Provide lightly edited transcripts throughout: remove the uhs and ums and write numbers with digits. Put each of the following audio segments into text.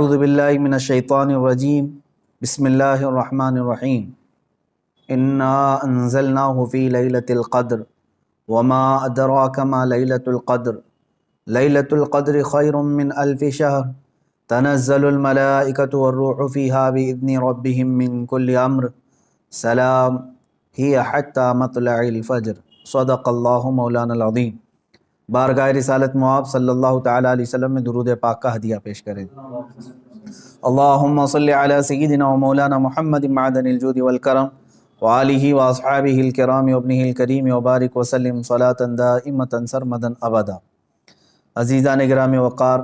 اعوذ باللہ من الشیطان الرجیم بسم اللہ الرحمن الرحیم انا انزلناہ فی لیلۃ القدر وما ادراک ما لیلۃ القدر لیلۃ القدر خیر من الف شہر تنزل الملائکۃ والروح فیہا باذن ربہم من کل امر سلام ہی حتی مطلع الفجر صدق اللہ مولانا العظیم۔ بارگاہ رسالت مواب صلی اللہ تعالیٰ علیہ وسلم میں درود پاک کا ہدیہ پیش کریں۔ اللہم صلی علی سیدنا و مولانا محمد معدن الجود والکرم وآلہ واصحابہ الکرام وابنہ الکریم وبارک وسلم صلاۃ دائمۃ سرمدا ابدا۔ عزیزان گرامی وقار،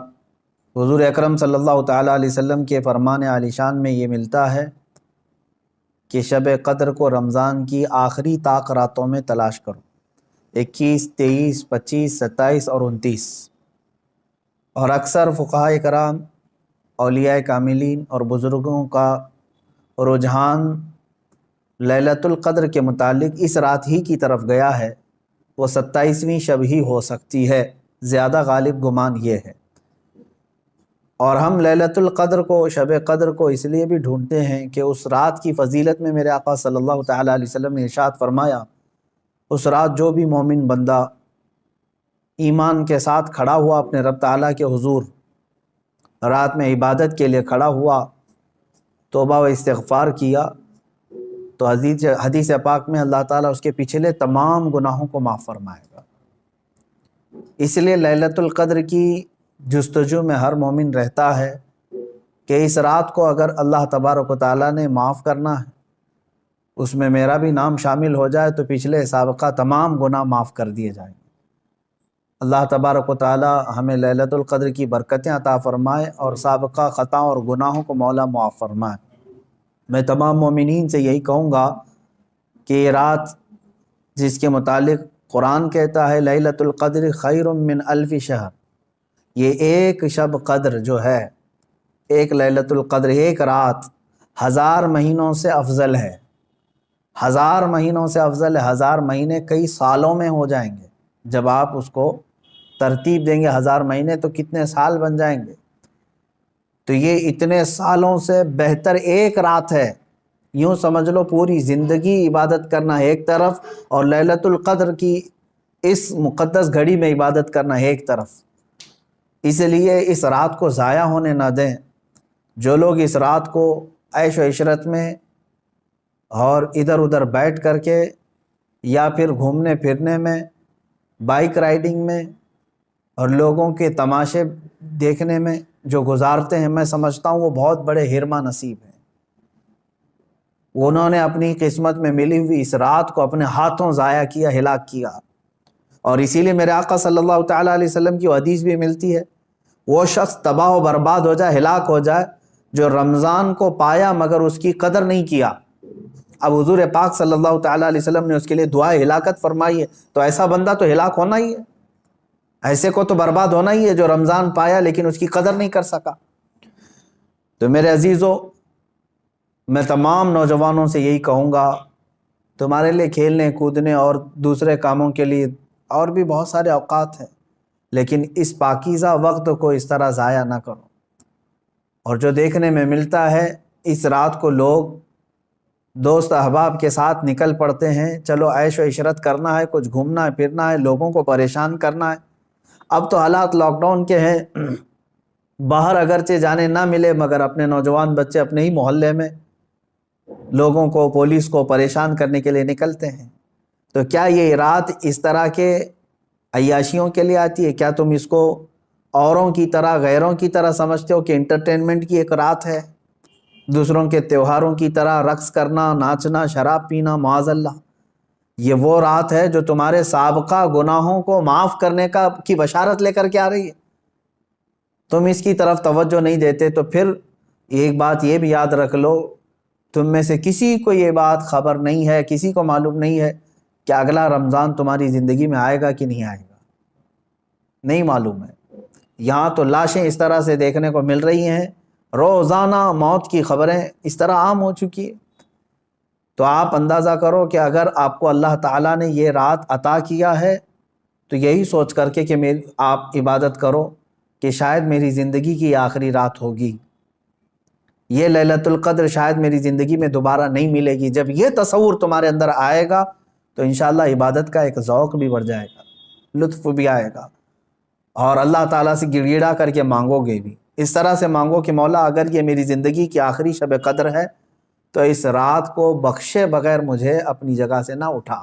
حضور اکرم صلی اللہ تعالیٰ علیہ وسلم کے فرمان عالی شان میں یہ ملتا ہے کہ شب قدر کو رمضان کی آخری طاق راتوں میں تلاش کرو، 21، 23، 25، 27 اور 29۔ اور اکثر فقہائے کرام، اولیاء کاملین اور بزرگوں کا رجحان لیلۃ القدر کے متعلق اس رات ہی کی طرف گیا ہے، وہ 27ویں شب ہی ہو سکتی ہے، زیادہ غالب گمان یہ ہے۔ اور ہم لیلۃ القدر کو، شب قدر کو اس لیے بھی ڈھونڈتے ہیں کہ اس رات کی فضیلت میں میرے آقا صلی اللہ تعالیٰ علیہ وسلم نے ارشاد فرمایا، اس رات جو بھی مومن بندہ ایمان کے ساتھ کھڑا ہوا اپنے رب تعالیٰ کے حضور، رات میں عبادت کے لیے کھڑا ہوا، توبہ و استغفار کیا، تو حدیث پاک میں اللہ تعالیٰ اس کے پچھلے تمام گناہوں کو معاف فرمائے گا۔ اس لیے لیلۃ القدر کی جستجو میں ہر مومن رہتا ہے کہ اس رات کو اگر اللہ تبارک و تعالیٰ نے معاف کرنا ہے، اس میں میرا بھی نام شامل ہو جائے تو پچھلے سابقہ تمام گناہ معاف کر دیے جائیں گے۔ اللہ تبارک و تعالیٰ ہمیں لیلۃ القدر کی برکتیں عطا فرمائے اور سابقہ خطاؤں اور گناہوں کو مولا معاف فرمائے۔ میں تمام مومنین سے یہی کہوں گا کہ یہ رات جس کے متعلق قرآن کہتا ہے لیلۃ القدر خیر من الف شہر، یہ ایک شب قدر جو ہے، ایک لیلۃ القدر، ایک رات 1000 مہینوں سے افضل ہے۔ 1000 مہینوں سے افضل ہے۔ 1000 مہینے کئی سالوں میں ہو جائیں گے۔ جب آپ اس کو ترتیب دیں گے 1000 مہینے تو کتنے سال بن جائیں گے۔ تو یہ اتنے سالوں سے بہتر ایک رات ہے۔ یوں سمجھ لو پوری زندگی عبادت کرنا ہے ایک طرف، اور لیلۃ القدر کی اس مقدس گھڑی میں عبادت کرنا ہے ایک طرف۔ اس لیے اس رات کو ضائع ہونے نہ دیں۔ جو لوگ اس رات کو عیش و عشرت میں اور ادھر ادھر بیٹھ کر کے یا پھر گھومنے پھرنے میں، بائک رائڈنگ میں اور لوگوں کے تماشے دیکھنے میں جو گزارتے ہیں، میں سمجھتا ہوں وہ بہت بڑے حرمہ نصیب ہیں۔ انہوں نے اپنی قسمت میں ملی ہوئی اس رات کو اپنے ہاتھوں ضائع کیا، ہلاک کیا۔ اور اسی لیے میرے آقا صلی اللہ تعالیٰ علیہ وسلم کی حدیث بھی ملتی ہے، وہ شخص تباہ و برباد ہو جائے، ہلاک ہو جائے جو رمضان کو پایا مگر اس کی قدر نہیں کیا۔ اب حضور پاک صلی اللہ تعالیٰ علیہ وسلم نے اس کے لیے دعائے ہلاکت فرمائی ہے، تو ایسا بندہ تو ہلاک ہونا ہی ہے، ایسے کو تو برباد ہونا ہی ہے جو رمضان پایا لیکن اس کی قدر نہیں کر سکا۔ تو میرے عزیزو، میں تمام نوجوانوں سے یہی کہوں گا، تمہارے لیے کھیلنے کودنے اور دوسرے کاموں کے لیے اور بھی بہت سارے اوقات ہیں، لیکن اس پاکیزہ وقت کو اس طرح ضائع نہ کرو۔ اور جو دیکھنے میں ملتا ہے، اس رات کو لوگ دوست احباب کے ساتھ نکل پڑتے ہیں، چلو عیش و عشرت کرنا ہے، کچھ گھومنا ہے پھرنا ہے، لوگوں کو پریشان کرنا ہے۔ اب تو حالات لاک ڈاؤن کے ہیں، باہر اگرچہ جانے نہ ملے مگر اپنے نوجوان بچے اپنے ہی محلے میں لوگوں کو، پولیس کو پریشان کرنے کے لیے نکلتے ہیں۔ تو کیا یہ رات اس طرح کے عیاشیوں کے لیے آتی ہے؟ کیا تم اس کو اوروں کی طرح، غیروں کی طرح سمجھتے ہو کہ انٹرٹینمنٹ کی ایک رات ہے، دوسروں کے تہواروں کی طرح رقص کرنا، ناچنا، شراب پینا؟ معاذ اللہ، یہ وہ رات ہے جو تمہارے سابقہ گناہوں کو معاف کرنے کی بشارت لے کر کے آ رہی ہے۔ تم اس کی طرف توجہ نہیں دیتے، تو پھر ایک بات یہ بھی یاد رکھ لو، تم میں سے کسی کو یہ بات خبر نہیں ہے، کسی کو معلوم نہیں ہے کہ اگلا رمضان تمہاری زندگی میں آئے گا کہ نہیں آئے گا، نہیں معلوم ہے۔ یہاں تو لاشیں اس طرح سے دیکھنے کو مل رہی ہیں، روزانہ موت کی خبریں اس طرح عام ہو چکی ہے۔ تو آپ اندازہ کرو کہ اگر آپ کو اللہ تعالیٰ نے یہ رات عطا کیا ہے تو یہی سوچ کر کے کہ آپ عبادت کرو کہ شاید میری زندگی کی آخری رات ہوگی، یہ لیلۃ القدر شاید میری زندگی میں دوبارہ نہیں ملے گی. جب یہ تصور تمہارے اندر آئے گا تو انشاءاللہ عبادت کا ایک ذوق بھی بڑھ جائے گا, لطف بھی آئے گا, اور اللہ تعالیٰ سے گڑ گڑا کر کے مانگو گے بھی. اس طرح سے مانگو کہ مولا اگر یہ میری زندگی کی آخری شب قدر ہے تو اس رات کو بخشے بغیر مجھے اپنی جگہ سے نہ اٹھا,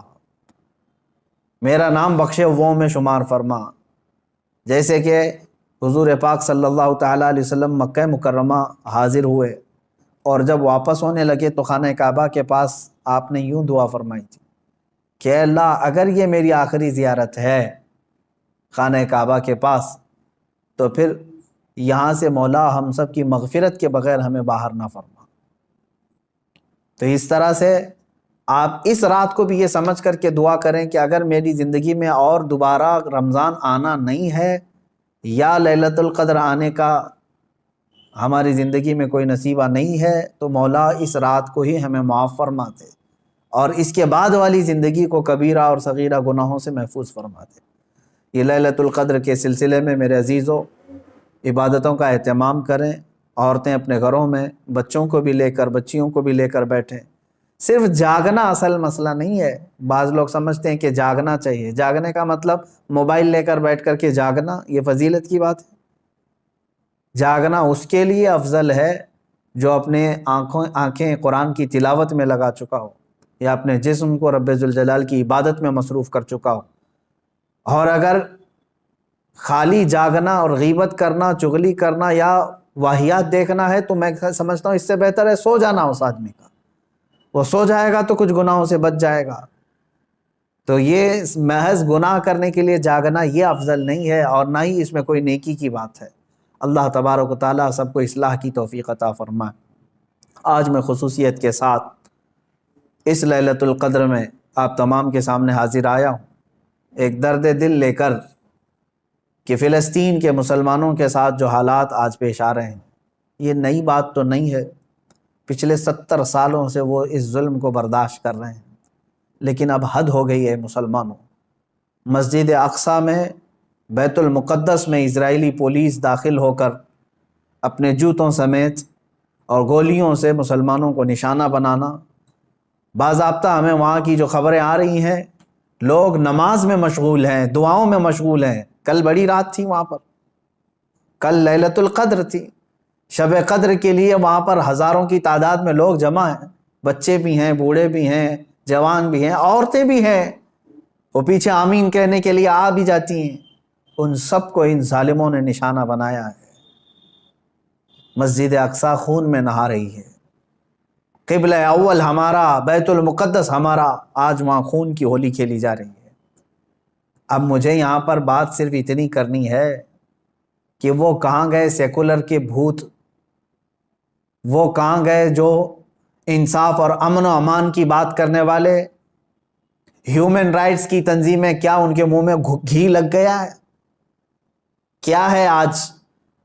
میرا نام بخشے وہ میں شمار فرما. جیسے کہ حضور پاک صلی اللہ تعالیٰ علیہ وسلم مکہ مکرمہ حاضر ہوئے اور جب واپس ہونے لگے تو خانہ کعبہ کے پاس آپ نے یوں دعا فرمائی تھی کہ اللہ اگر یہ میری آخری زیارت ہے خانہ کعبہ کے پاس تو پھر یہاں سے مولا ہم سب کی مغفرت کے بغیر ہمیں باہر نہ فرما. تو اس طرح سے آپ اس رات کو بھی یہ سمجھ کر کے دعا کریں کہ اگر میری زندگی میں اور دوبارہ رمضان آنا نہیں ہے یا لیلۃ القدر آنے کا ہماری زندگی میں کوئی نصیبہ نہیں ہے تو مولا اس رات کو ہی ہمیں معاف فرما دے اور اس کے بعد والی زندگی کو کبیرہ اور صغیرہ گناہوں سے محفوظ فرما دے. یہ لیلۃ القدر کے سلسلے میں میرے عزیزو عبادتوں کا اہتمام کریں. عورتیں اپنے گھروں میں بچوں کو بھی لے کر بچیوں کو بھی لے کر بیٹھیں. صرف جاگنا اصل مسئلہ نہیں ہے. بعض لوگ سمجھتے ہیں کہ جاگنا چاہیے, جاگنے کا مطلب موبائل لے کر بیٹھ کر کے جاگنا, یہ فضیلت کی بات ہے. جاگنا اس کے لیے افضل ہے جو اپنے آنکھیں قرآن کی تلاوت میں لگا چکا ہو یا اپنے جسم کو رب ذوالجلال کی عبادت میں مصروف کر چکا ہو. اور اگر خالی جاگنا اور غیبت کرنا, چغلی کرنا یا واہیات دیکھنا ہے تو میں سمجھتا ہوں اس سے بہتر ہے سو جانا اس آدمی کا. وہ سو جائے گا تو کچھ گناہوں سے بچ جائے گا. تو یہ محض گناہ کرنے کے لیے جاگنا یہ افضل نہیں ہے اور نہ ہی اس میں کوئی نیکی کی بات ہے. اللہ تبارک و تعالیٰ سب کو اصلاح کی توفیق عطا فرمائے. آج میں خصوصیت کے ساتھ اس لیلۃ القدر میں آپ تمام کے سامنے حاضر آیا ہوں ایک درد دل لے کر کہ فلسطین کے مسلمانوں کے ساتھ جو حالات آج پیش آ رہے ہیں یہ نئی بات تو نہیں ہے. پچھلے 70 سالوں سے وہ اس ظلم کو برداشت کر رہے ہیں, لیکن اب حد ہو گئی ہے مسلمانوں. مسجد اقصیٰ میں بیت المقدس میں اسرائیلی پولیس داخل ہو کر اپنے جوتوں سمیت اور گولیوں سے مسلمانوں کو نشانہ بنانا. باضابطہ ہمیں وہاں کی جو خبریں آ رہی ہیں لوگ نماز میں مشغول ہیں, دعاؤں میں مشغول ہیں. کل بڑی رات تھی وہاں پر, کل لیلۃ القدر تھی. شب قدر کے لیے وہاں پر ہزاروں کی تعداد میں لوگ جمع ہیں, بچے بھی ہیں, بوڑھے بھی ہیں, جوان بھی ہیں, عورتیں بھی ہیں. وہ پیچھے آمین کہنے کے لیے آ بھی جاتی ہیں. ان سب کو ان ظالموں نے نشانہ بنایا ہے. مسجد اقصیٰ خون میں نہا رہی ہے. قبلہ اول ہمارا, بیت المقدس ہمارا, آج وہاں خون کی ہولی کھیلی جا رہی ہے. اب مجھے یہاں پر بات صرف اتنی کرنی ہے کہ وہ کہاں گئے سیکولر کے بھوت, وہ کہاں گئے جو انصاف اور امن و امان کی بات کرنے والے, ہیومن رائٹس کی تنظیمیں, کیا ان کے منہ میں گھی لگ گیا ہے؟ کیا ہے آج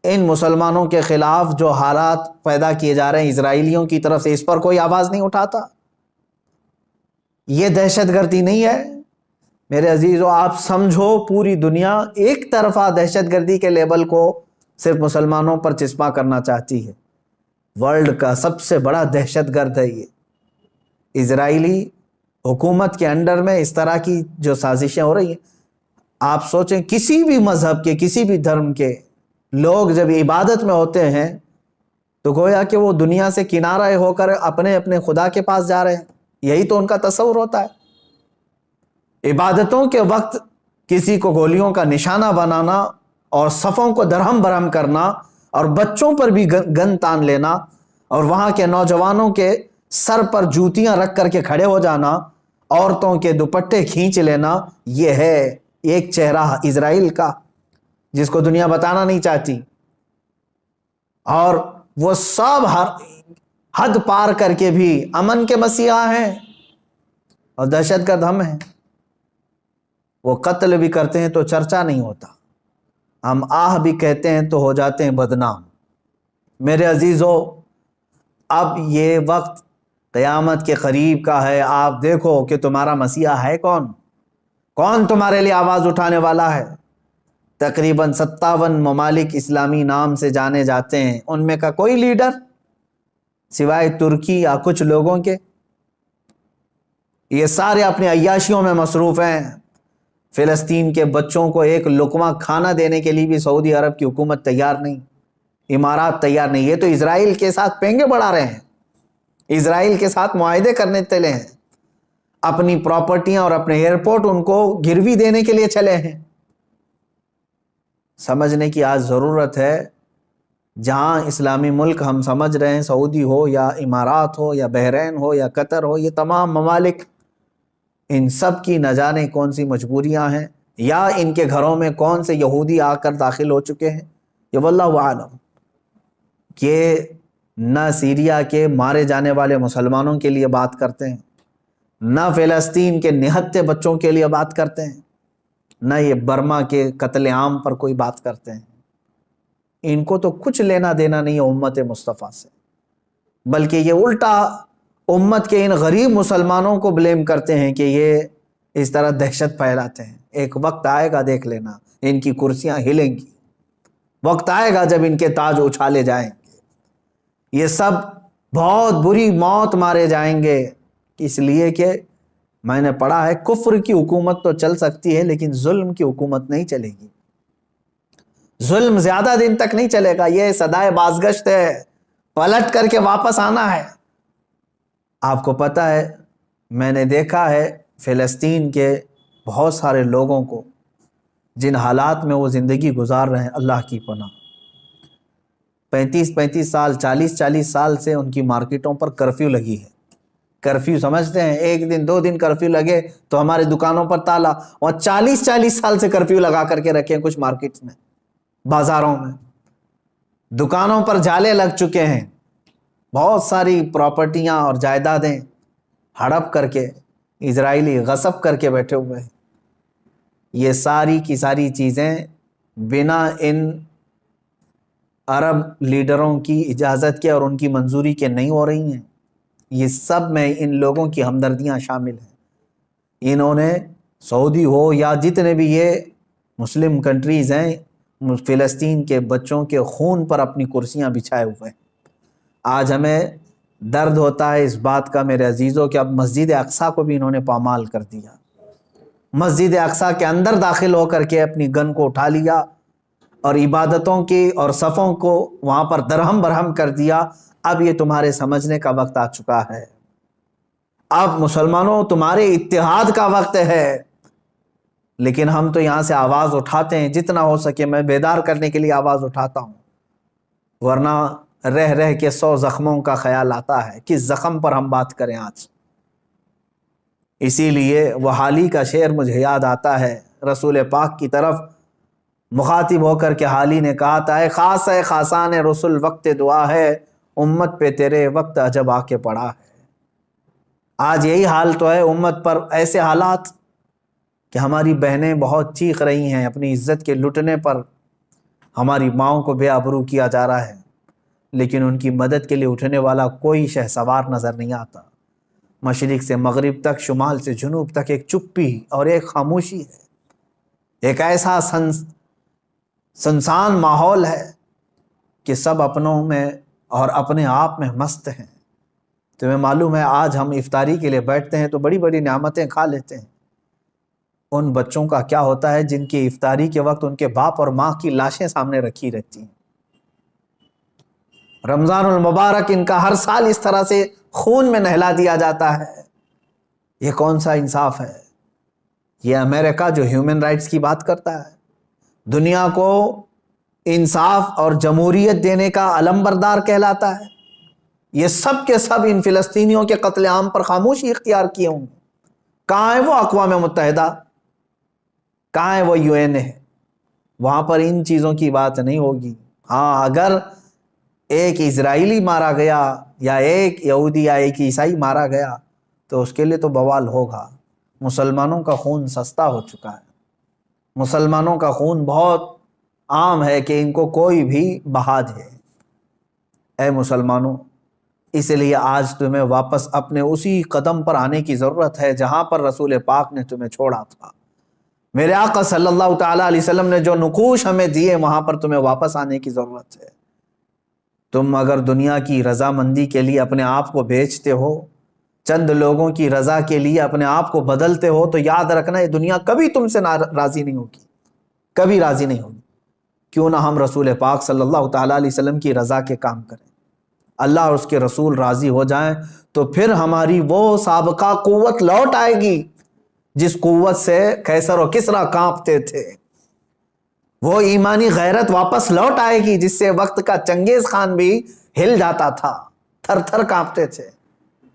ان مسلمانوں کے خلاف جو حالات پیدا کیے جا رہے ہیں اسرائیلیوں کی طرف سے, اس پر کوئی آواز نہیں اٹھاتا؟ یہ دہشت گردی نہیں ہے میرے عزیزو. آپ سمجھو پوری دنیا ایک طرفہ دہشت گردی کے لیبل کو صرف مسلمانوں پر چسپاں کرنا چاہتی ہے. ورلڈ کا سب سے بڑا دہشت گرد ہے یہ اسرائیلی حکومت کے انڈر میں اس طرح کی جو سازشیں ہو رہی ہیں. آپ سوچیں کسی بھی مذہب کے, کسی بھی دھرم کے لوگ جب عبادت میں ہوتے ہیں تو گویا کہ وہ دنیا سے کنارہ ہو کر اپنے اپنے خدا کے پاس جا رہے ہیں. یہی تو ان کا تصور ہوتا ہے. عبادتوں کے وقت کسی کو گولیوں کا نشانہ بنانا اور صفوں کو درہم برہم کرنا اور بچوں پر بھی گن تان لینا اور وہاں کے نوجوانوں کے سر پر جوتیاں رکھ کر کے کھڑے ہو جانا, عورتوں کے دوپٹے کھینچ لینا, یہ ہے ایک چہرہ اسرائیل کا جس کو دنیا بتانا نہیں چاہتی. اور وہ سب حد پار کر کے بھی امن کے مسیحا ہیں اور دہشت گرد ہم ہیں. وہ قتل بھی کرتے ہیں تو چرچا نہیں ہوتا, ہم آہ بھی کہتے ہیں تو ہو جاتے ہیں بدنام. میرے عزیزو اب یہ وقت قیامت کے قریب کا ہے. آپ دیکھو کہ تمہارا مسیحا ہے کون, کون تمہارے لیے آواز اٹھانے والا ہے. تقریباً 57 ممالک اسلامی نام سے جانے جاتے ہیں, ان میں کا کوئی لیڈر سوائے ترکی یا کچھ لوگوں کے؟ یہ سارے اپنی عیاشیوں میں مصروف ہیں۔ فلسطین کے بچوں کو ایک لقمہ کھانا دینے کے لیے بھی سعودی عرب کی حکومت تیار نہیں، امارات تیار نہیں۔ یہ تو اسرائیل کے ساتھ پینگے بڑھا رہے ہیں، اسرائیل کے ساتھ معاہدے کرنے چلے ہیں، اپنی پراپرٹیاں اور اپنے ایئرپورٹ ان کو گروی دینے کے لیے چلے ہیں۔ سمجھنے کی آج ضرورت ہے، جہاں اسلامی ملک ہم سمجھ رہے ہیں، سعودی ہو یا امارات ہو یا بحرین ہو یا قطر ہو، یہ تمام ممالک، ان سب کی نہ جانے کون سی مجبوریاں ہیں، یا ان کے گھروں میں کون سے یہودی آ کر داخل ہو چکے ہیں، یہ واللہ عالم۔ کہ نہ سیریا کے مارے جانے والے مسلمانوں کے لیے بات کرتے ہیں، نہ فلسطین کے نہتے بچوں کے لیے بات کرتے ہیں، نہ یہ برما کے قتل عام پر کوئی بات کرتے ہیں۔ ان کو تو کچھ لینا دینا نہیں ہے امت مصطفیٰ سے، بلکہ یہ الٹا امت کے ان غریب مسلمانوں کو بلیم کرتے ہیں کہ یہ اس طرح دہشت پھیلاتے ہیں۔ ایک وقت آئے گا، دیکھ لینا، ان کی کرسیاں ہلیں گی، وقت آئے گا جب ان کے تاج اچھالے جائیں گے، یہ سب بہت بری موت مارے جائیں گے۔ اس لیے کہ میں نے پڑھا ہے، کفر کی حکومت تو چل سکتی ہے لیکن ظلم کی حکومت نہیں چلے گی، ظلم زیادہ دن تک نہیں چلے گا، یہ صدائے بازگشت ہے، پلٹ کر کے واپس آنا ہے۔ آپ کو پتہ ہے، میں نے دیکھا ہے فلسطین کے بہت سارے لوگوں کو جن حالات میں وہ زندگی گزار رہے ہیں، اللہ کی پناہ، 35 سال 40 سال سے ان کی مارکیٹوں پر کرفیو لگی ہے۔ کرفیو سمجھتے ہیں، ایک دن 2 دن کرفیو لگے تو ہمارے دکانوں پر تالا، اور 40 سال سے کرفیو لگا کر کے رکھے ہیں کچھ مارکیٹس میں، بازاروں میں، دکانوں پر جالے لگ چکے ہیں، بہت ساری پراپرٹیاں اور جائیدادیں ہڑپ کر کے اسرائیلی غصب کر کے بیٹھے ہوئے ہیں۔ یہ ساری کی ساری چیزیں بنا ان عرب لیڈروں کی اجازت کے اور ان کی منظوری کے نہیں ہو رہی ہیں۔ یہ سب میں ان لوگوں کی ہمدردیاں شامل ہیں۔ انہوں نے سعودی ہو یا جتنے بھی یہ مسلم کنٹریز ہیں، فلسطین کے بچوں کے خون پر اپنی کرسیاں بچھائے ہوئے ہیں۔ آج ہمیں درد ہوتا ہے اس بات کا میرے عزیزوں کہ اب مسجد اقصیٰ کو بھی انہوں نے پامال کر دیا، مسجد اقصیٰ کے اندر داخل ہو کر کے اپنی گن کو اٹھا لیا اور عبادتوں کی اور صفوں کو وہاں پر درہم برہم کر دیا۔ اب یہ تمہارے سمجھنے کا وقت آ چکا ہے، اب مسلمانوں تمہارے اتحاد کا وقت ہے۔ لیکن ہم تو یہاں سے آواز اٹھاتے ہیں، جتنا ہو سکے میں بیدار کرنے کے لیے آواز اٹھاتا ہوں، ورنہ رہ رہ کے 100 زخموں کا خیال آتا ہے، کس زخم پر ہم بات کریں آج۔ اسی لیے وہ حالی کا شعر مجھے یاد آتا ہے، رسول پاک کی طرف مخاطب ہو کر کے حالی نے کہا تھا، اے خاص ہے خاصان رسول وقت دعا ہے، امت پہ تیرے وقت عجب آ کے پڑا ہے۔ آج یہی حال تو ہے امت پر، ایسے حالات کہ ہماری بہنیں بہت چیخ رہی ہیں اپنی عزت کے لٹنے پر، ہماری ماؤں کو بے آبرو کیا جا رہا ہے، لیکن ان کی مدد کے لیے اٹھنے والا کوئی شہسوار نظر نہیں آتا۔ مشرق سے مغرب تک، شمال سے جنوب تک ایک چپی اور ایک خاموشی ہے، ایک ایسا سنسان ماحول ہے کہ سب اپنوں میں اور اپنے آپ میں مست ہیں۔ تمہیں معلوم ہے آج ہم افطاری کے لیے بیٹھتے ہیں تو بڑی بڑی نعمتیں کھا لیتے ہیں، ان بچوں کا کیا ہوتا ہے جن کی افطاری کے وقت ان کے باپ اور ماں کی لاشیں سامنے رکھی رہتی ہیں؟ رمضان المبارک ان کا ہر سال اس طرح سے خون میں نہلا دیا جاتا ہے، یہ کون سا انصاف ہے؟ یہ امریکہ جو ہیومن رائٹس کی بات کرتا ہے، دنیا کو انصاف اور جمہوریت دینے کا علم بردار کہلاتا ہے، یہ سب کے سب ان فلسطینیوں کے قتل عام پر خاموشی اختیار کیے ہوں گے۔ کہاں ہے وہ اقوام متحدہ؟ کہاں ہے وہ UN ہے؟ وہاں پر ان چیزوں کی بات نہیں ہوگی۔ ہاں، اگر ایک اسرائیلی مارا گیا یا ایک یہودی یا ایک عیسائی مارا گیا تو اس کے لیے تو بوال ہوگا۔ مسلمانوں کا خون سستا ہو چکا ہے، مسلمانوں کا خون بہت عام ہے کہ ان کو کوئی بھی بہا دے۔ اے مسلمانوں، اس لیے آج تمہیں واپس اپنے اسی قدم پر آنے کی ضرورت ہے جہاں پر رسول پاک نے تمہیں چھوڑا تھا۔ میرے آقا صلی اللہ تعالیٰ علیہ وسلم نے جو نقوش ہمیں دیے وہاں پر تمہیں واپس آنے کی ضرورت ہے۔ تم اگر دنیا کی رضامندی کے لیے اپنے آپ کو بیچتے ہو، چند لوگوں کی رضا کے لیے اپنے آپ کو بدلتے ہو، تو یاد رکھنا یہ دنیا کبھی تم سے راضی نہیں ہوگی، کبھی راضی نہیں ہوگی۔ کیوں نہ ہم رسول پاک صلی اللہ تعالیٰ علیہ وسلم کی رضا کے کام کریں، اللہ اور اس کے رسول راضی ہو جائیں، تو پھر ہماری وہ سابقہ قوت لوٹ آئے گی جس قوت سے قیصر و کسریٰ کانپتے تھے، وہ ایمانی غیرت واپس لوٹ آئے گی جس سے وقت کا چنگیز خان بھی ہل جاتا تھا، تھر تھر کانپتے تھے۔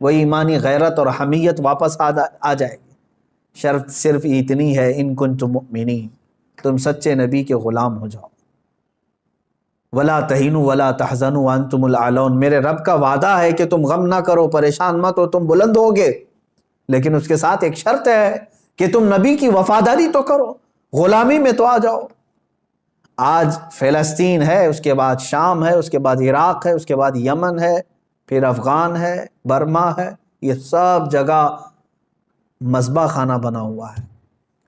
وہ ایمانی غیرت اور حمیت واپس آ جائے گی۔ شرط صرف اتنی ہے، ان کنتم مؤمنین، تم سچے نبی کے غلام ہو جاؤ۔ ولا تہینوا ولا تحزنوا وانتم الاعلون، میرے رب کا وعدہ ہے کہ تم غم نہ کرو، پریشان مت ہو، تم بلند ہوگے، لیکن اس کے ساتھ ایک شرط ہے کہ تم نبی کی وفاداری تو کرو، غلامی میں تو آ جاؤ۔ آج فلسطین ہے، اس کے بعد شام ہے، اس کے بعد عراق ہے، اس کے بعد یمن ہے، پھر افغان ہے، برما ہے، یہ سب جگہ مذبح خانہ بنا ہوا ہے۔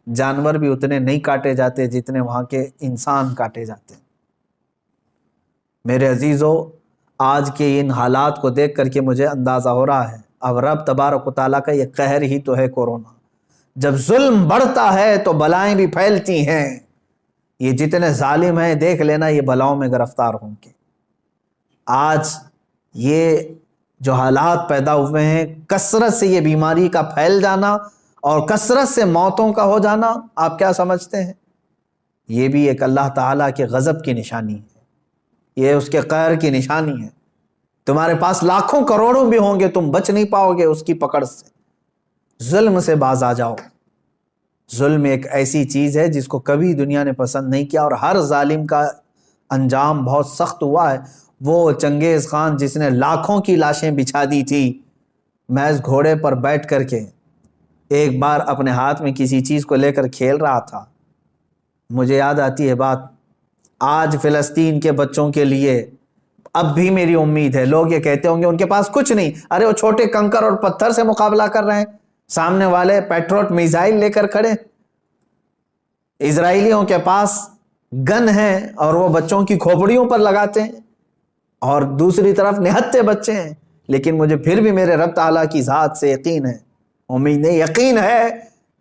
جانور بھی اتنے نہیں کاٹے جاتے جتنے وہاں کے انسان کاٹے جاتے ہیں۔ میرے عزیزو، آج کے ان حالات کو دیکھ کر کے مجھے اندازہ ہو رہا ہے اب رب تبارک و تعالیٰ کا یہ قہر ہی تو ہے کورونا۔ جب ظلم بڑھتا ہے تو بلائیں بھی پھیلتی ہیں۔ یہ جتنے ظالم ہیں دیکھ لینا یہ بلاؤں میں گرفتار ہوں گے۔ آج یہ جو حالات پیدا ہوئے ہیں، کثرت سے یہ بیماری کا پھیل جانا اور کثرت سے موتوں کا ہو جانا، آپ کیا سمجھتے ہیں؟ یہ بھی ایک اللہ تعالیٰ کے غضب کی نشانی ہے، یہ اس کے قہر کی نشانی ہے۔ تمہارے پاس لاکھوں کروڑوں بھی ہوں گے، تم بچ نہیں پاؤ گے اس کی پکڑ سے۔ ظلم سے باز آ جاؤ۔ ظلم ایک ایسی چیز ہے جس کو کبھی دنیا نے پسند نہیں کیا، اور ہر ظالم کا انجام بہت سخت ہوا ہے۔ وہ چنگیز خان جس نے لاکھوں کی لاشیں بچھا دی تھی محض گھوڑے پر بیٹھ کر کے، ایک بار اپنے ہاتھ میں کسی چیز کو لے کر کھیل رہا تھا۔ مجھے یاد آتی ہے بات، آج فلسطین کے بچوں کے لیے اب بھی میری امید ہے۔ لوگ یہ کہتے ہوں گے ان کے پاس کچھ نہیں، ارے وہ چھوٹے کنکر اور پتھر سے مقابلہ کر رہے ہیں، سامنے والے پیٹروٹ میزائل لے کر کھڑے۔ اسرائیلیوں کے پاس گن ہیں اور وہ بچوں کی کھوپڑیوں پر لگاتے ہیں، اور دوسری طرف نہتے بچے ہیں۔ لیکن مجھے پھر بھی میرے رب تعالیٰ کی ذات سے یقین ہے، امید نہیں یقین ہے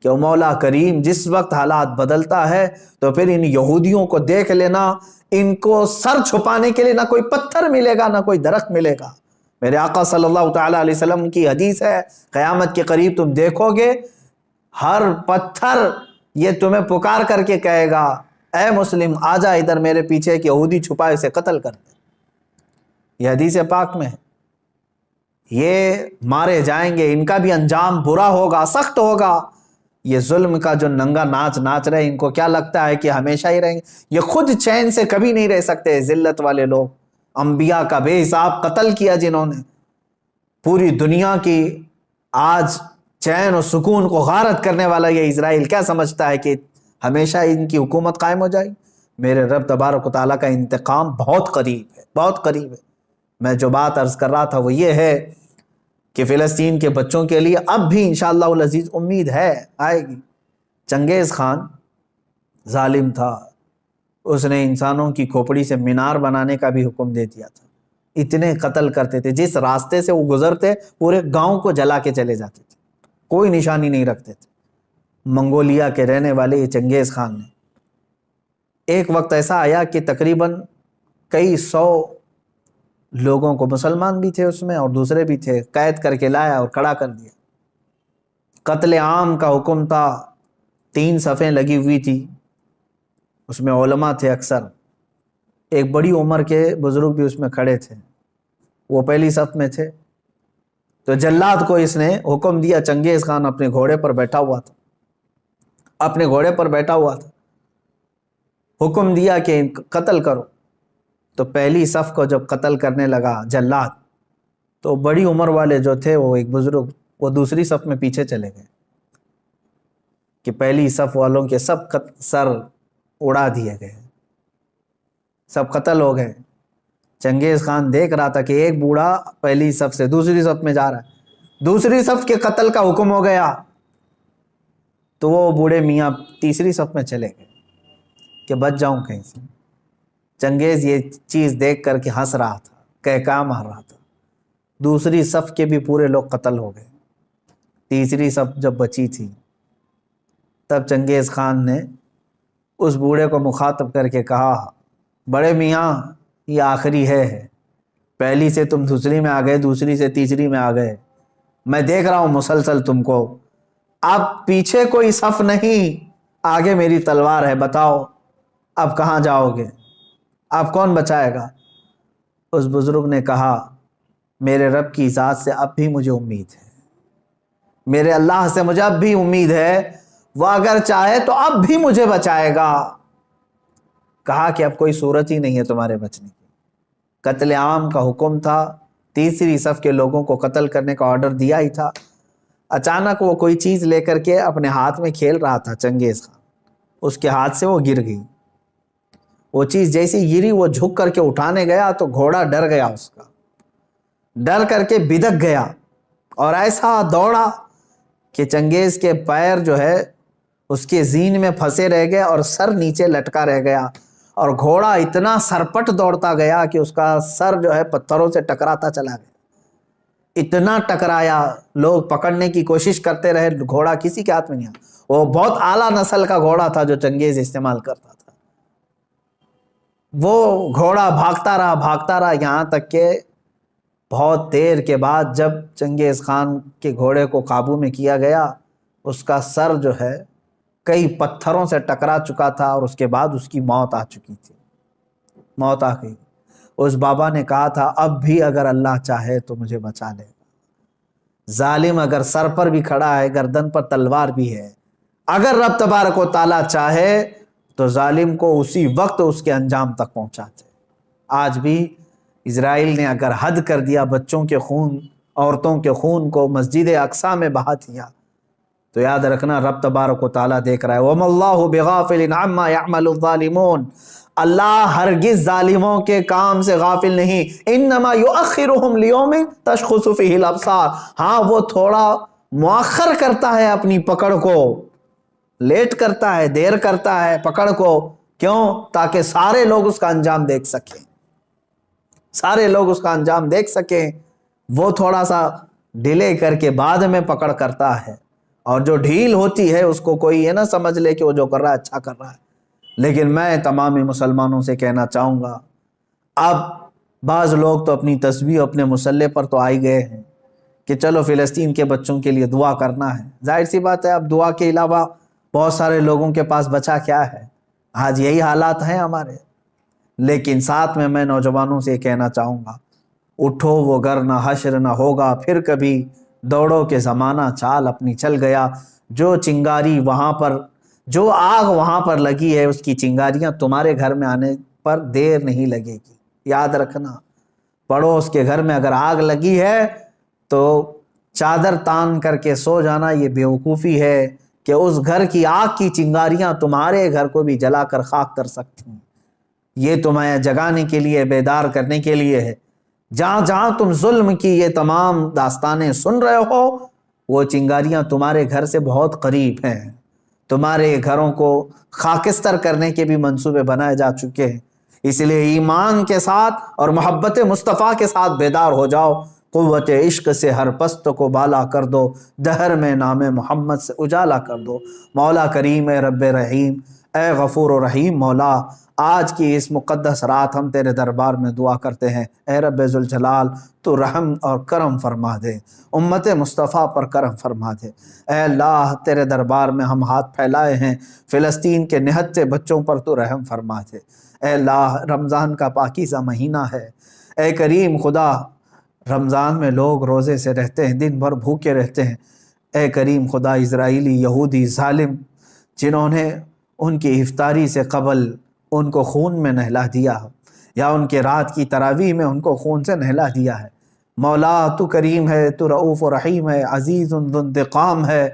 کہ وہ مولا کریم جس وقت حالات بدلتا ہے تو پھر ان یہودیوں کو دیکھ لینا، ان کو سر چھپانے کے لیے نہ کوئی پتھر ملے گا نہ کوئی درخت ملے گا۔ میرے آقا صلی اللہ تعالیٰ علیہ وسلم کی حدیث ہے، قیامت کے قریب تم دیکھو گے ہر پتھر یہ تمہیں پکار کر کے کہے گا، اے مسلم آ جا ادھر، میرے پیچھے ایک یہودی چھپا ہے، اسے قتل کر دے۔ یہ حدیث پاک میں ہے۔ یہ مارے جائیں گے، ان کا بھی انجام برا ہوگا، سخت ہوگا۔ یہ ظلم کا جو ننگا ناچ ناچ رہے، ان کو کیا لگتا ہے کہ ہمیشہ ہی رہیں گے؟ یہ خود چین سے کبھی نہیں رہ سکتے۔ ذلت والے لوگ، انبیاء کا بے حساب قتل کیا جنہوں نے، پوری دنیا کی آج چین و سکون کو غارت کرنے والا یہ اسرائیل کیا سمجھتا ہے کہ ہمیشہ ان کی حکومت قائم ہو جائے گی؟ میرے رب تبارک و تعالیٰ کا انتقام بہت قریب ہے، بہت قریب ہے۔ میں جو بات عرض کر رہا تھا وہ یہ ہے کہ فلسطین کے بچوں کے لیے اب بھی انشاءاللہ العزیز امید ہے، آئے گی۔ چنگیز خان ظالم تھا، اس نے انسانوں کی کھوپڑی سے مینار بنانے کا بھی حکم دے دیا تھا۔ اتنے قتل کرتے تھے، جس راستے سے وہ گزرتے پورے گاؤں کو جلا کے چلے جاتے تھے، کوئی نشانی نہیں رکھتے تھے۔ منگولیا کے رہنے والے یہ چنگیز خان نے ایک وقت ایسا آیا کہ تقریباً کئی سو لوگوں کو، مسلمان بھی تھے اس میں اور دوسرے بھی تھے، قید کر کے لایا اور کھڑا کر دیا۔ قتل عام کا حکم تھا، 3 صفیں لگی ہوئی تھی، اس میں علماء تھے اکثر، ایک بڑی عمر کے بزرگ بھی اس میں کھڑے تھے، وہ پہلی صف میں تھے۔ تو جلاد کو اس نے حکم دیا، چنگیز خان اپنے گھوڑے پر بیٹھا ہوا تھا، اپنے گھوڑے پر بیٹھا ہوا تھا، حکم دیا کہ قتل کرو۔ تو پہلی صف کو جب قتل کرنے لگا جلاد، تو بڑی عمر والے جو تھے، وہ ایک بزرگ، وہ دوسری صف میں پیچھے چلے گئے کہ پہلی صف والوں کے سب سر اڑا دیے گئے، سب قتل ہو گئے۔ چنگیز خان دیکھ رہا تھا کہ ایک بوڑھا پہلی صف سے دوسری صف میں جا رہا ہے، دوسری صف کے قتل کا حکم ہو گیا، تو وہ بوڑھے میاں تیسری صف میں چلے گئے کہ بچ جاؤں کہیں سے۔ چنگیز یہ چیز دیکھ کر کے ہنس رہا تھا کہکا مار رہا تھا۔ دوسری صف کے بھی پورے لوگ قتل ہو گئے۔ تیسری صف جب بچی تھی تب چنگیز خان نے اس بوڑھے کو مخاطب کر کے کہا، بڑے میاں یہ آخری ہے، پہلی سے تم دوسری میں آ گئے، دوسری سے تیسری میں آ گئے، میں دیکھ رہا ہوں مسلسل تم کو، اب پیچھے کوئی صف نہیں، آگے میری تلوار ہے، بتاؤ اب کہاں جاؤ گے، اب کون بچائے گا؟ اس بزرگ نے کہا، میرے رب کی ذات سے اب بھی مجھے امید ہے، میرے اللہ سے مجھے اب بھی امید ہے، وہ اگر چاہے تو اب بھی مجھے بچائے گا۔ کہا کہ اب کوئی صورت ہی نہیں ہے تمہارے بچنے کی۔ قتل عام کا حکم تھا، تیسری صف کے لوگوں کو قتل کرنے کا آرڈر دیا ہی تھا۔ اچانک وہ کوئی چیز لے کر کے اپنے ہاتھ میں کھیل رہا تھا چنگیز خان، اس کے ہاتھ سے وہ گر گئی۔ وہ چیز جیسی گری وہ جھک کر کے اٹھانے گیا تو گھوڑا ڈر گیا، اس کا ڈر کر کے بدک گیا اور ایسا دوڑا کہ چنگیز کے پیر جو ہے اس کے زین میں پھنسے رہ گئے اور سر نیچے لٹکا رہ گیا، اور گھوڑا اتنا سرپٹ دوڑتا گیا کہ اس کا سر جو ہے پتھروں سے ٹکراتا چلا گیا، اتنا ٹکرایا، لوگ پکڑنے کی کوشش کرتے رہے، گھوڑا کسی کے ہاتھ میں نہیں آیا۔ وہ بہت اعلیٰ نسل کا گھوڑا تھا جو چنگیز استعمال کرتا تھا۔ وہ گھوڑا بھاگتا رہا یہاں تک کہ بہت دیر کے بعد جب چنگیز خان کے گھوڑے کو قابو میں کیا گیا، اس کا سر جو ہے کئی پتھروں سے ٹکرا چکا تھا اور اس کے بعد اس کی موت آ چکی تھی، موت آ گئی۔ اس بابا نے کہا تھا، اب بھی اگر اللہ چاہے تو مجھے بچا لے گا۔ ظالم اگر سر پر بھی کھڑا ہے، گردن پر تلوار بھی ہے، اگر رب تبارک و تعالیٰ چاہے تو ظالم کو اسی وقت اس کے انجام تک پہنچاتے۔ آج بھی اسرائیل نے اگر حد کر دیا، بچوں کے خون، عورتوں کے خون کو مسجد اقصیٰ میں بہا دیا، تو یاد رکھنا رب تبارک و تعالیٰ دیکھ رہا ہے۔ وَمَا اللَّهُ بِغَافِلٍ عَمَّا يَعْمَلُ الظَّالِمُونَ، اللہ ہرگز ظالموں کے کام سے غافل نہیں۔ انما یؤخرہم لیوم تشخص فیہ الابصار، ہاں وہ تھوڑا مؤخر کرتا ہے اپنی پکڑ کو، لیٹ کرتا ہے، دیر کرتا ہے پکڑ کو، کیوں؟ تاکہ سارے لوگ اس کا انجام دیکھ سکیں، سارے لوگ اس کا انجام دیکھ سکیں۔ وہ تھوڑا سا ڈیلے کر کے بعد میں پکڑ کرتا ہے، اور جو ڈھیل ہوتی ہے اس کو کوئی یہ نہ سمجھ لے کہ وہ جو کر رہا ہے اچھا کر رہا ہے۔ لیکن میں تمامی مسلمانوں سے کہنا چاہوں گا، اب بعض لوگ تو اپنی تسبیح اپنے مسلح پر تو آئی گئے ہیں کہ چلو فلسطین کے بچوں کے لیے دعا کرنا ہے۔ ظاہر سی بات ہے، اب دعا کے علاوہ بہت سارے لوگوں کے پاس بچا کیا ہے، آج یہی حالات ہیں ہمارے۔ لیکن ساتھ میں نوجوانوں سے کہنا چاہوں گا، اٹھو وہ گر نہ حشر نہ ہوگا پھر کبھی، دوڑو کہ زمانہ چال اپنی چل گیا۔ جو چنگاری وہاں پر، جو آگ وہاں پر لگی ہے، اس کی چنگاریاں تمہارے گھر میں آنے پر دیر نہیں لگے گی۔ یاد رکھنا، پڑوس کے گھر میں اگر آگ لگی ہے تو چادر تان کر کے سو جانا یہ بیوقوفی ہے کہ اس گھر کی آگ کی چنگاریاں تمہارے گھر کو بھی جلا کر خاک کر سکتی ہیں۔ یہ تمہیں جگانے کے لیے، بیدار کرنے کے لیے ہے۔ جہاں جہاں تم ظلم کی یہ تمام داستانیں سن رہے ہو، وہ چنگاریاں تمہارے گھر سے بہت قریب ہیں، تمہارے گھروں کو خاکستر کرنے کے بھی منصوبے بنائے جا چکے ہیں۔ اس لیے ایمان کے ساتھ اور محبت مصطفیٰ کے ساتھ بیدار ہو جاؤ، قوت عشق سے ہر پست کو بالا کر دو، دہر میں نام محمد سے اجالا کر دو۔ مولا کریم اے رب رحیم، اے غفور و رحیم مولا، آج کی اس مقدس رات ہم تیرے دربار میں دعا کرتے ہیں، اے رب ذوالجلال تو رحم اور کرم فرما دے، امت مصطفیٰ پر کرم فرما دے۔ اے اللہ تیرے دربار میں ہم ہاتھ پھیلائے ہیں، فلسطین کے نہتے بچوں پر تو رحم فرما دے۔ اے اللہ رمضان کا پاکیزہ مہینہ ہے، اے کریم خدا، رمضان میں لوگ روزے سے رہتے ہیں، دن بھر بھوکے رہتے ہیں۔ اے کریم خدا، اسرائیلی یہودی ظالم جنہوں نے ان کی افطاری سے قبل ان کو خون میں نہلا دیا، یا ان کے رات کی تراویح میں ان کو خون سے نہلا دیا ہے، مولا تو کریم ہے، تو رؤوف و رحیم ہے، عزیز ذو انتقام ہے،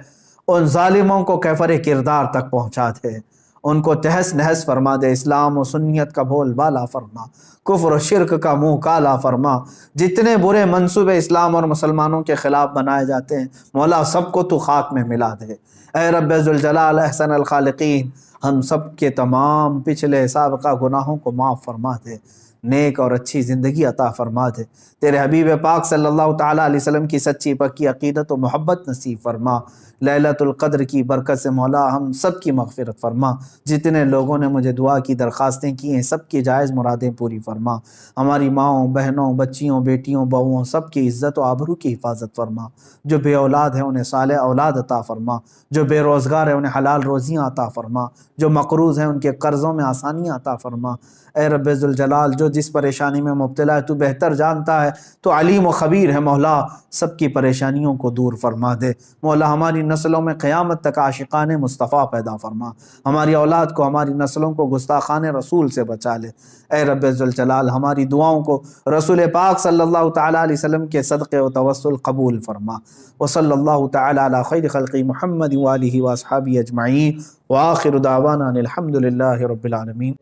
ان ظالموں کو کیفر کردار تک پہنچا دے، ان کو تہس نہس فرما دے، اسلام و سنیت کا بول بالا فرما، کفر و شرک کا منہ کالا فرما۔ جتنے برے منصوبے اسلام اور مسلمانوں کے خلاف بنائے جاتے ہیں مولا سب کو تو خاک میں ملا دے۔ اے رب ذوالجلال احسن الخالقین، ہم سب کے تمام پچھلے سابقہ گناہوں کو معاف فرما دے۔ نیک اور اچھی زندگی عطا فرما دے، تیرے حبیب پاک صلی اللہ تعالیٰ علیہ وسلم کی سچی پکی عقیدت و محبت نصیب فرما۔ لیلۃ القدر کی برکت سے مولا ہم سب کی مغفرت فرما، جتنے لوگوں نے مجھے دعا کی درخواستیں کی ہیں سب کی جائز مرادیں پوری فرما، ہماری ماؤں بہنوں بچیوں بیٹیوں بہوؤں سب کی عزت و آبرو کی حفاظت فرما، جو بے اولاد ہیں انہیں صالح اولاد عطا فرما، جو بے روزگار ہیں انہیں حلال روزیاں عطا فرما، جو مقروض ہیں ان کے قرضوں میں آسانیاں عطا فرما۔ اے رب ذوالجلال، جو جس پریشانی میں مبتلا ہے تو بہتر جانتا ہے، تو علیم و خبیر ہے مولا، سب کی پریشانیوں کو دور فرما دے۔ مولا ہماری نسلوں میں قیامت تک عاشقان مصطفیٰ پیدا فرما، ہماری اولاد کو ہماری نسلوں کو گستاخان رسول سے بچا لے۔ اے رب ذوالجلال، ہماری دعاؤں کو رسول پاک صلی اللہ تعالیٰ علیہ وسلم کے صدقے و توسل قبول فرما۔ وصلی اللہ تعالیٰ علی خیر خلق محمد وآلہ واصحابہ اجمعین، وآخر دعوانا الحمد للہ رب العالمین۔